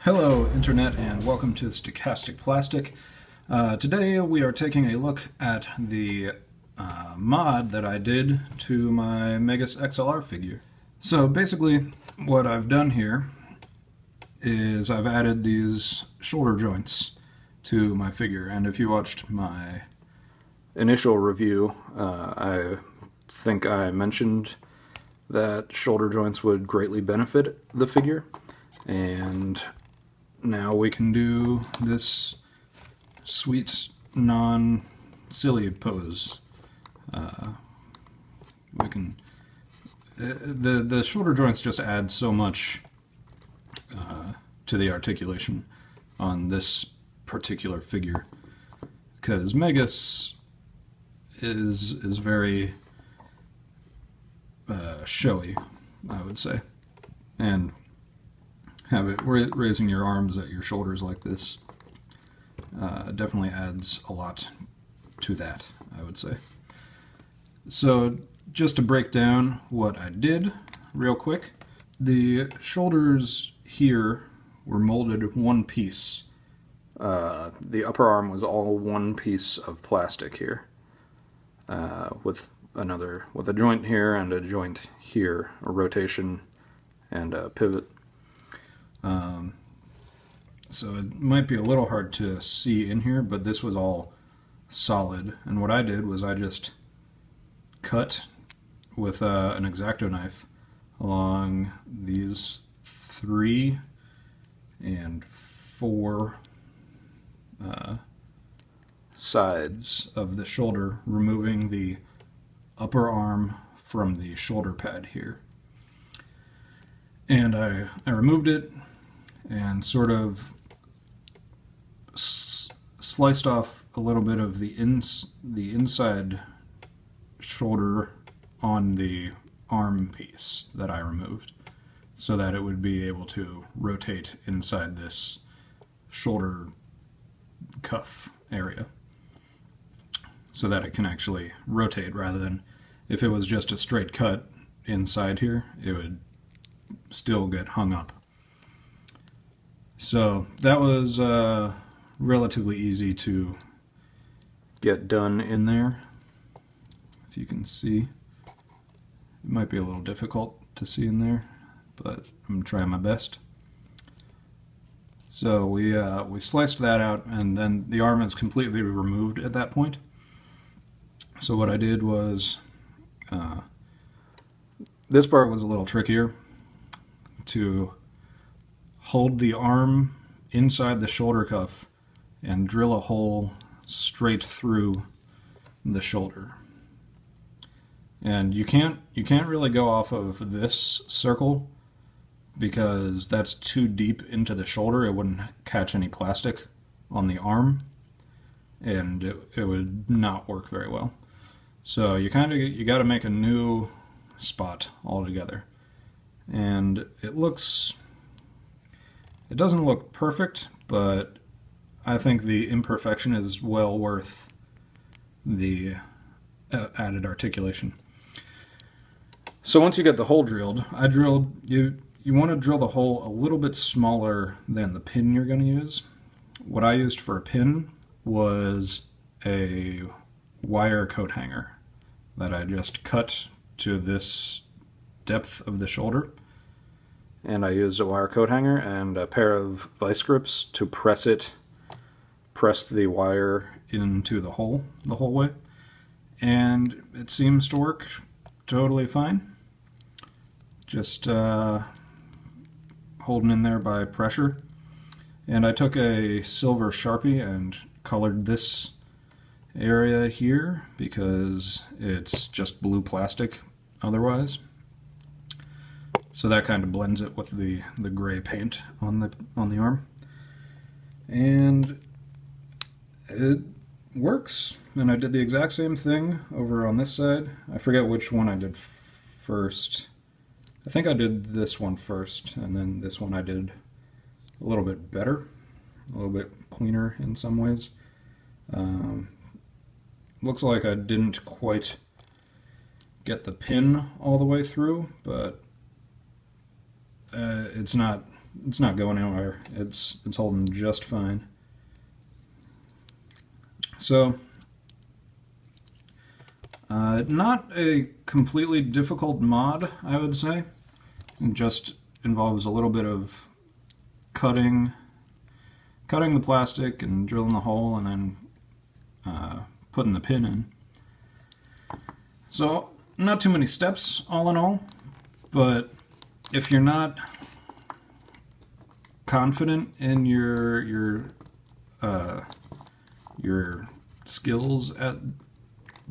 Hello Internet and welcome to Stochastic Plastic. Today we are taking a look at the mod that I did to my MEGAS XLR figure. So basically what I've done here is I've added these shoulder joints to my figure, and if you watched my initial review, I think I mentioned that shoulder joints would greatly benefit the figure, and now we can do this sweet non-silly pose. We can the shoulder joints just add so much to the articulation on this particular figure, because MEGAS is very showy, I would say, and have it raising your arms at your shoulders like this definitely adds a lot to that, I would say. So just to break down what I did real quick, the shoulders here were molded one piece. The upper arm was all one piece of plastic here, with a joint here and a joint here, a rotation and a pivot. So it might be a little hard to see in here, but this was all solid, and what I did was I just cut with an X-Acto knife along these 3 and 4 sides of the shoulder, removing the upper arm from the shoulder pad here. And I removed it and sort of sliced off a little bit of the inside shoulder on the arm piece that I removed, so that it would be able to rotate inside this shoulder cuff area, so that it can actually rotate, rather than if it was just a straight cut inside here, it would still get hung up. So that was relatively easy to get done in there. If you can see, it might be a little difficult to see in there, but I'm trying my best. So we sliced that out, and then the arm is completely removed at that point. So what I did was, this part was a little trickier, to hold the arm inside the shoulder cuff and drill a hole straight through the shoulder. And you can't really go off of this circle, because that's too deep into the shoulder. It wouldn't catch any plastic on the arm, and it would not work very well. So you got to make a new spot altogether. And it doesn't look perfect, but I think the imperfection is well worth the added articulation. So once you get the hole drilled, you want to drill the hole a little bit smaller than the pin you're going to use. What I used for a pin was a wire coat hanger that I just cut to this depth of the shoulder, and I used a wire coat hanger and a pair of vice grips to press the wire into the hole the whole way, and it seems to work totally fine. Just holding in there by pressure. And I took a silver Sharpie and colored this area here, because it's just blue plastic otherwise. So that kind of blends it with the gray paint on the arm. And it works. And I did the exact same thing over on this side. I forget which one I did first. I think I did this one first, and then this one I did a little bit better, a little bit cleaner in some ways. Looks like I didn't quite get the pin all the way through, but it's not it's not going anywhere. It's holding just fine. So, not a completely difficult mod, I would say. It just involves a little bit of cutting the plastic and drilling the hole and then putting the pin in. So, not too many steps all in all, but if you're not confident in your skills at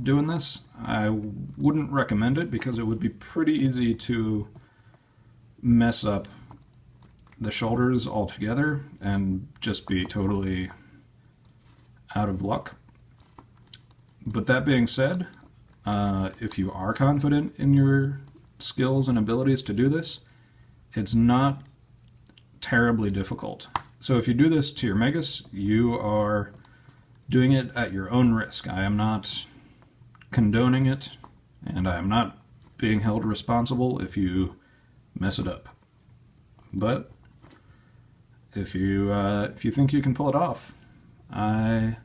doing this, I wouldn't recommend it because it would be pretty easy to mess up the shoulders altogether and just be totally out of luck. But that being said, if you are confident in your skills and abilities to do this, it's not terribly difficult. So if you do this to your Megas, you are doing it at your own risk. I am not condoning it, and I am not being held responsible if you mess it up. But if you think you can pull it off, I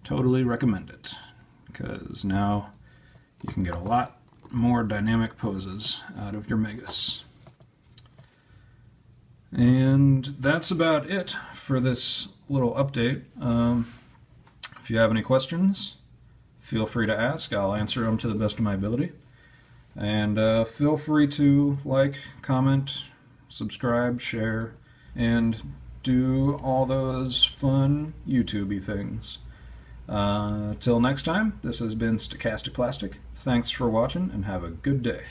totally recommend it, because now you can get a lot more dynamic poses out of your Megas. And that's about it for this little update. If you have any questions, feel free to ask. I'll answer them to the best of my ability. And feel free to like, comment, subscribe, share, and do all those fun YouTube-y things. Till next time, this has been Stochastic Plastic. Thanks for watching, and have a good day.